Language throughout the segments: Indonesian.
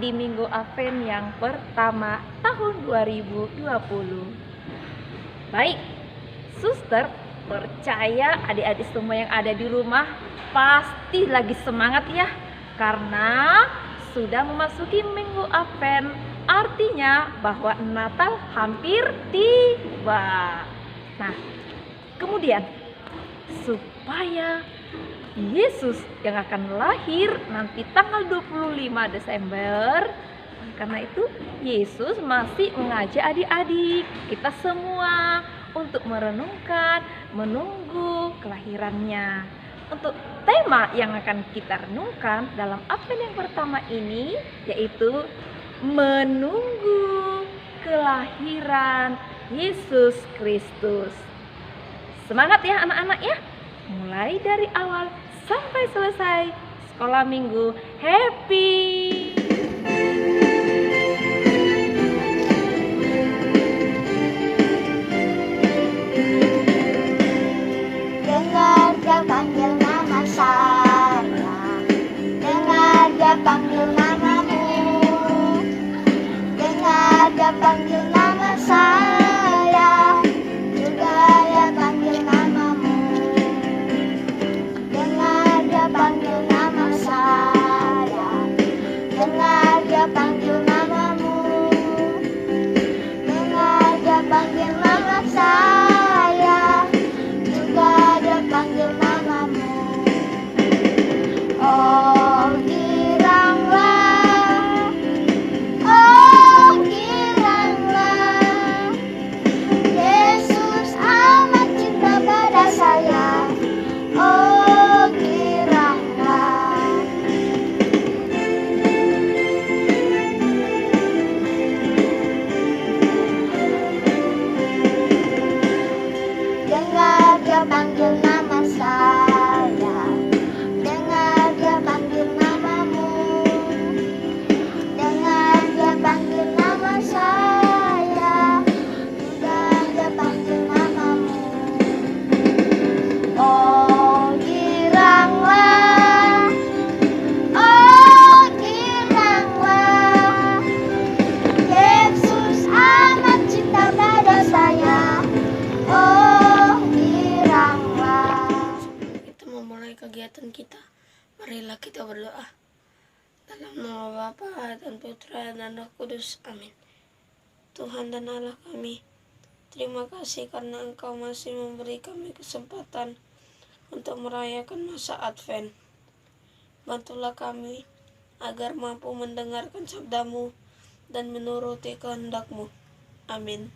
memasuki Minggu Advent yang pertama tahun 2020. Baik, suster percaya adik-adik semua yang ada di rumah pasti lagi semangat ya, karena sudah memasuki Minggu Advent, artinya bahwa Natal hampir tiba. Nah, kemudian supaya Yesus yang akan lahir nanti tanggal 25 Desember, karena itu Yesus masih mengajak adik-adik kita semua untuk merenungkan, menunggu kelahirannya. Untuk tema yang akan kita renungkan dalam Advent yang pertama ini yaitu menunggu kelahiran Yesus Kristus. Semangat ya anak-anak ya, mulai dari awal sampai selesai sekolah minggu. Happy! Dengar dia panggil nama saya, dengar dia panggil namamu, dengar dia panggil nama saya, juga dia panggil namamu. Dengar dia panggil nama saya, dengar dia panggil namamu, dengar dia panggil nama saya, juga dia panggil namamu. Oh giranglah, Yesus amat cinta pada saya. Oh giranglah. Dengar dia panggil nama saya, dengar dia panggil namamu, dengar dia panggil nama saya, juga dia panggil namamu. Oh giranglah, Yesus amat cinta pada saya. Oh giranglah. Kita memulai kegiatan kita. Marilah kita berdoa. Dalam nama Bapa dan Putra dan Roh Kudus. Amin. Tuhan dan Allah kami, terima kasih karena Engkau masih memberi kami kesempatan untuk merayakan masa Advent. Bantulah kami agar mampu mendengarkan sabdamu dan menuruti kehendak-Mu. Amin.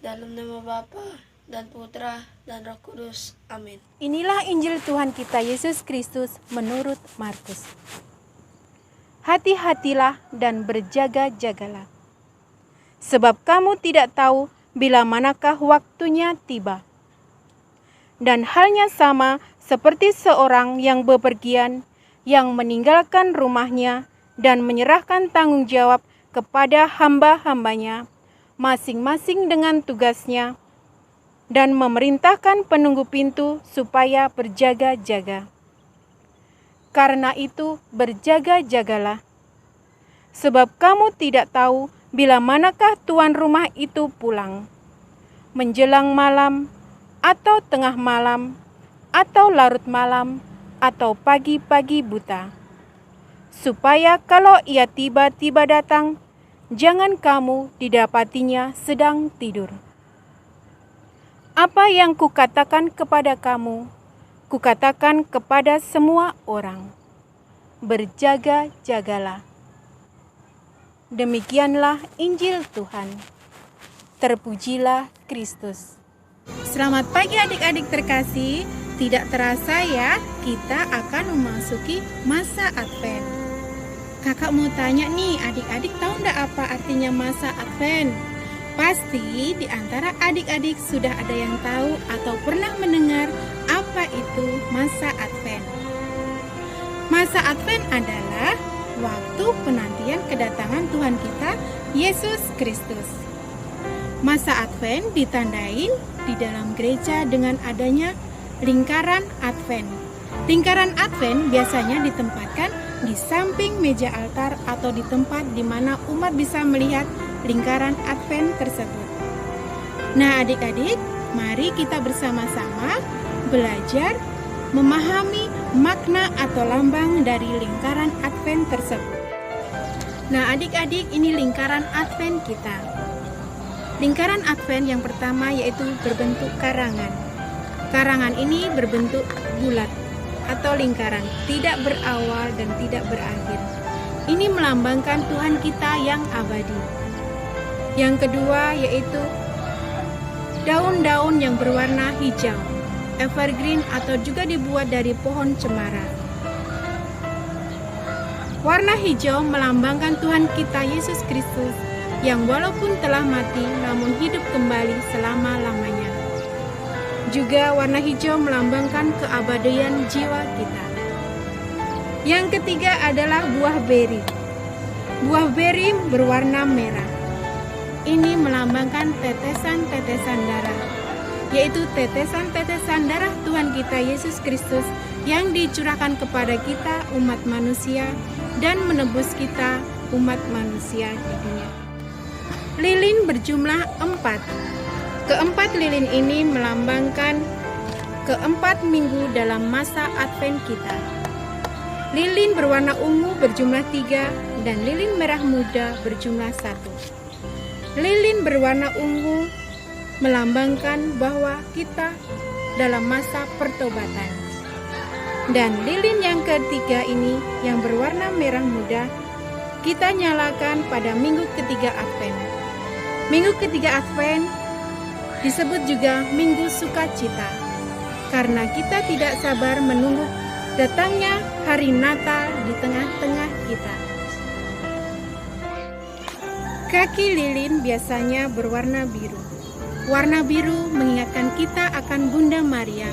Dalam nama Bapa dan Putra dan Roh Kudus. Amin. Inilah Injil Tuhan kita Yesus Kristus menurut Markus. Hati-hatilah dan berjaga-jagalah, sebab kamu tidak tahu bila manakah waktunya tiba. Dan halnya sama seperti seorang yang bepergian, yang meninggalkan rumahnya dan menyerahkan tanggung jawab kepada hamba-hambanya, masing-masing dengan tugasnya, dan memerintahkan penunggu pintu supaya berjaga-jaga. Karena itu berjaga-jagalah, sebab kamu tidak tahu bila manakah tuan rumah itu pulang, menjelang malam, atau tengah malam, atau larut malam, atau pagi-pagi buta. Supaya kalau ia tiba-tiba datang, jangan kamu didapatinya sedang tidur. Apa yang kukatakan kepada kamu, kukatakan kepada semua orang. Berjaga-jagalah. Demikianlah Injil Tuhan. Terpujilah Kristus. Selamat pagi adik-adik terkasih. Tidak terasa ya, kita akan memasuki masa Advent. Kakak mau tanya nih, adik-adik tahu enggak apa artinya masa Advent? Pasti di antara adik-adik sudah ada yang tahu atau pernah mendengar apa itu masa Advent. Masa Advent adalah waktu penantian kedatangan Tuhan kita, Yesus Kristus. Masa Advent ditandain di dalam gereja dengan adanya lingkaran Advent. Lingkaran Advent biasanya ditempatkan di samping meja altar atau di tempat di mana umat bisa melihat lingkaran Advent tersebut. Nah, adik-adik, mari kita bersama-sama belajar memahami makna atau lambang dari lingkaran Advent tersebut. Nah, adik-adik, ini lingkaran Advent kita. Lingkaran Advent yang pertama yaitu berbentuk karangan. Karangan ini berbentuk bulat atau lingkaran, tidak berawal dan tidak berakhir. Ini melambangkan Tuhan kita yang abadi. Yang kedua yaitu daun-daun yang berwarna hijau, evergreen atau juga dibuat dari pohon cemara. Warna hijau melambangkan Tuhan kita Yesus Kristus yang walaupun telah mati namun hidup kembali selama-lamanya. Juga warna hijau melambangkan keabadian jiwa kita. Yang ketiga adalah buah beri. Buah beri berwarna merah. Ini melambangkan tetesan-tetesan darah, yaitu tetesan-tetesan darah Tuhan kita Yesus Kristus yang dicurahkan kepada kita umat manusia dan menebus kita umat manusia di dunia. Lilin berjumlah 4. Keempat lilin ini melambangkan keempat minggu dalam masa Advent kita. Lilin berwarna ungu berjumlah 3 dan lilin merah muda berjumlah 1. Lilin berwarna ungu melambangkan bahwa kita dalam masa pertobatan. Dan lilin yang ketiga ini yang berwarna merah muda kita nyalakan pada minggu ketiga Advent. Minggu ketiga Advent disebut juga Minggu Sukacita, karena kita tidak sabar menunggu datangnya hari Natal di tengah-tengah kita. Kaki lilin biasanya berwarna biru. Warna biru mengingatkan kita akan Bunda Maria,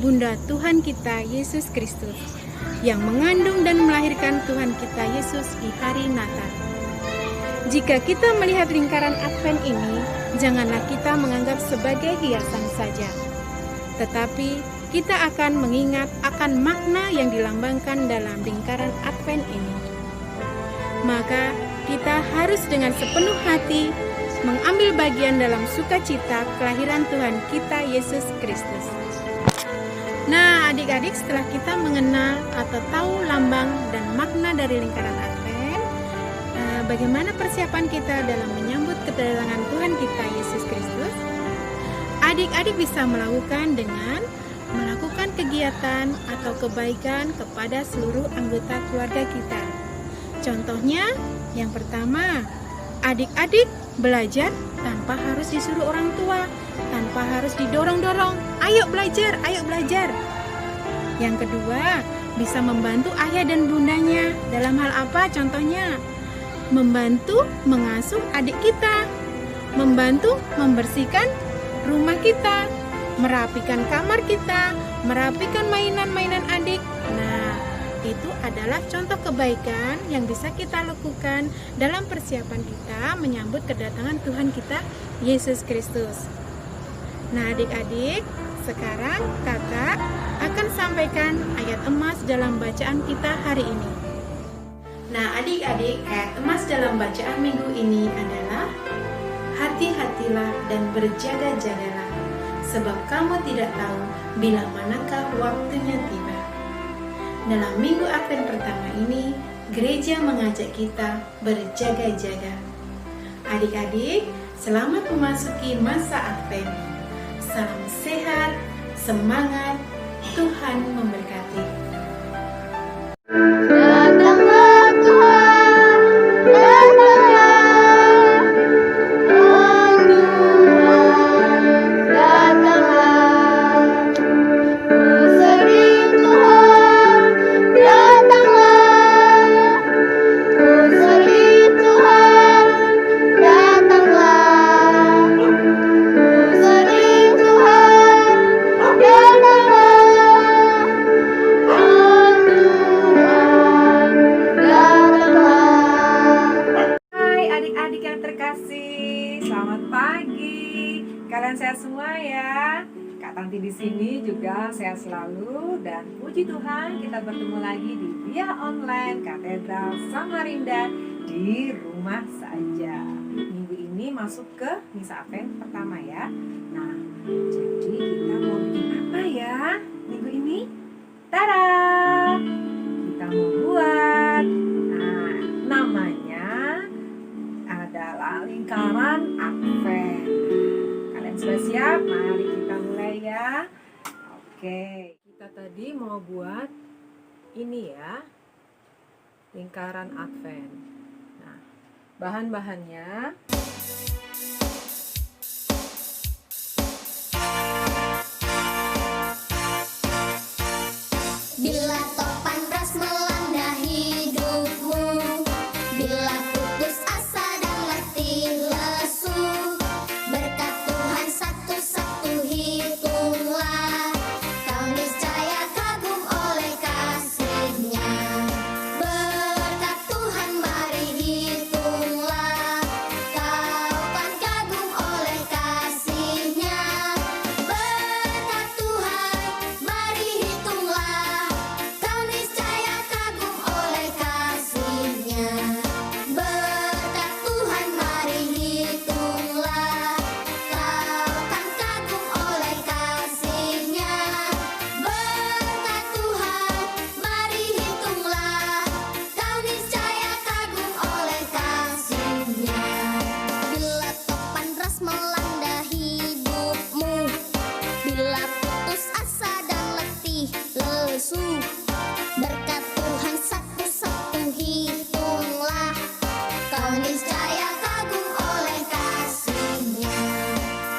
Bunda Tuhan kita Yesus Kristus, yang mengandung dan melahirkan Tuhan kita Yesus di hari Natal. Jika kita melihat lingkaran Advent ini, janganlah kita menganggap sebagai hiasan saja, tetapi kita akan mengingat akan makna yang dilambangkan dalam lingkaran Advent ini. Maka kita harus dengan sepenuh hati mengambil bagian dalam sukacita kelahiran Tuhan kita Yesus Kristus. Nah, adik-adik, setelah kita mengenal atau tahu lambang dan makna dari lingkaran Advent, bagaimana persiapan kita dalam menyambut kedatangan Tuhan kita Yesus Kristus? Adik-adik bisa melakukan dengan melakukan kegiatan atau kebaikan kepada seluruh anggota keluarga kita. Contohnya, yang pertama, adik-adik belajar tanpa harus disuruh orang tua, tanpa harus didorong-dorong. Ayo belajar, ayo belajar. Yang kedua, bisa membantu ayah dan bundanya. Dalam hal apa? Contohnya, membantu mengasuh adik kita, membantu membersihkan rumah kita, merapikan kamar kita, merapikan mainan-mainan adik. Nah, itu adalah contoh kebaikan yang bisa kita lakukan dalam persiapan kita menyambut kedatangan Tuhan kita Yesus Kristus. Nah, adik-adik, sekarang kakak akan sampaikan ayat emas dalam bacaan kita hari ini. Nah, adik-adik, ayat emas dalam bacaan minggu ini adalah: hati-hatilah dan berjaga-jagalah, sebab kamu tidak tahu bila manakah waktunya tiba. Dalam minggu Advent pertama ini, gereja mengajak kita berjaga-jaga. Adik-adik, selamat memasuki masa Advent. Salam sehat, semangat, Tuhan memberkati. Datanglah Tuhan, datanglah, oh Tuhan, datanglah. Ku sering Tuhan, datanglah. Ku sering Tuhan, datanglah. Ku sering Tuhan, datanglah. Oh Tuhan, datanglah. Hai adik-adik yang terkasih, selamat pagi. Kalian sehat semua ya? Kak Kak Tanti di sini juga sehat selalu dan puji Tuhan kita bertemu lagi di Via Online Katedral Samarinda di rumah saja. Minggu ini masuk ke Misa Advent pertama ya. Nah, jadi kita mau bikin apa ya minggu ini? Tada! Kita mau buat, namanya adalah lingkaran Advent. Kalian sudah siap? Mari kita mulai ya. Oke, kita tadi mau buat ini ya, lingkaran Advent. Nah, bahan-bahannya Bila topan ras melanda hidupmu, bila putus asa dan letih lesu, berkat Tuhan satu-satu hitunglah, kau niscaya kagum oleh kasih-Nya. Berkat Tuhan mari hitunglah, kau kan kagum oleh kasih-Nya. Berkat Tuhan mari hitunglah, kau niscaya kagum oleh kasih-Nya. Berkat Tuhan mari hitunglah, kau kan kagum oleh kasih-Nya. Berkat Tuhan mari hitunglah, kau niscaya kagum oleh kasih-Nya. Bila topan ras melanda hidupmu, bila putus asa dan letih lesu, berkat Tuhan satu-satu hitunglah, kau niscaya kagum oleh kasih-Nya.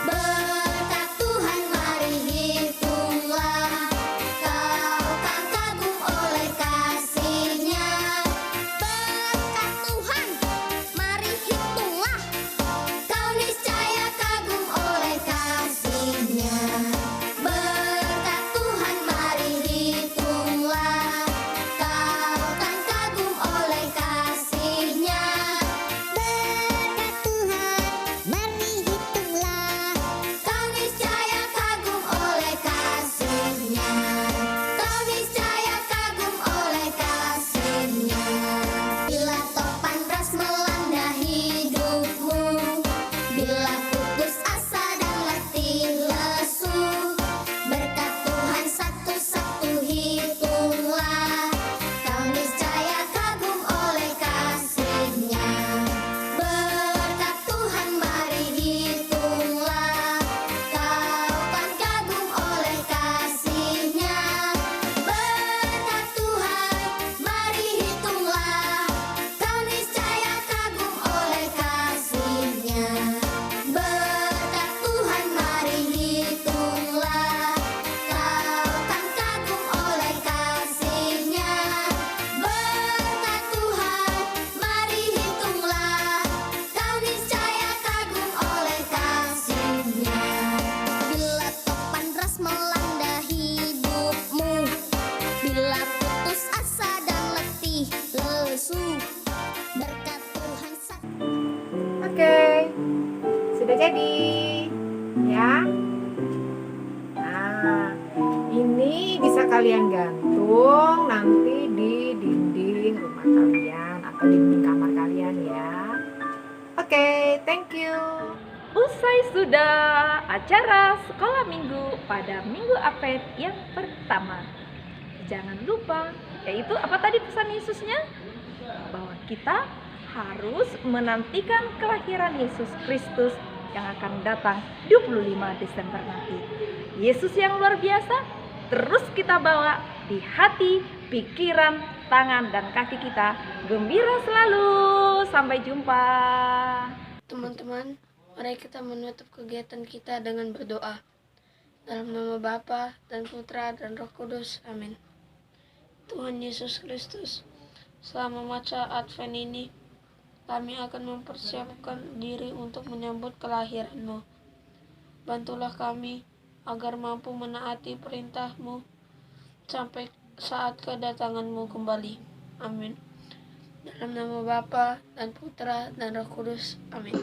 Berkat Tuhan mari hitunglah, kau kan kagum oleh kasih-Nya. Berkat Tuhan mari hitunglah, kau niscaya kagum oleh kasih-Nya. Berkat Tuhan mari hitunglah, kau kan kagum oleh kasih-Nya. Berkat Tuhan mari hitunglah, kau niscaya kagum oleh kasih-Nya. Kau niscaya kagum oleh kasih-Nya. Bila topan ras melanda hidupmu, bila putus asa dan letih lesu, berkat Tuhan satu-satu hitunglah, kau niscaya kagum oleh kasih-Nya. Berkat Tuhan mari hitunglah, kau kan kagum oleh kasih-Nya. Berkat Tuhan mari hitunglah, kau niscaya kagum oleh kasih-Nya. Berkat Tuhan mari hitunglah, kau kan kagum oleh kasih-Nya. Berkat Tuhan mari hitunglah, kau niscaya kagum oleh kasih-Nya. Bila topan ras melanda hidupmu, bila putus asa dan letih lesu, berkat Tuhan Oke, sudah jadi ya. Nah, ini bisa kalian gantung nanti di dinding rumah kalian atau dinding kamar kalian ya. Oke, thank you. Usai sudah acara sekolah minggu pada Minggu Advent yang pertama. Jangan lupa, yaitu apa tadi pesan Yesusnya? Bahwa kita harus menantikan kelahiran Yesus Kristus yang akan datang 25 Desember nanti. Yesus yang luar biasa terus kita bawa di hati, pikiran, tangan, dan kaki kita. Gembira selalu. Sampai jumpa. Teman-teman, mari kita menutup kegiatan kita dengan berdoa. Dalam nama Bapa dan Putra dan Roh Kudus. Amin. Tuhan Yesus Kristus, selama masa Advent ini, kami akan mempersiapkan diri untuk menyambut kelahiran-Mu. Bantulah kami agar mampu menaati perintah-Mu sampai saat kedatangan-Mu kembali. Amin. Dalam nama Bapa dan Putra dan Roh Kudus. Amin.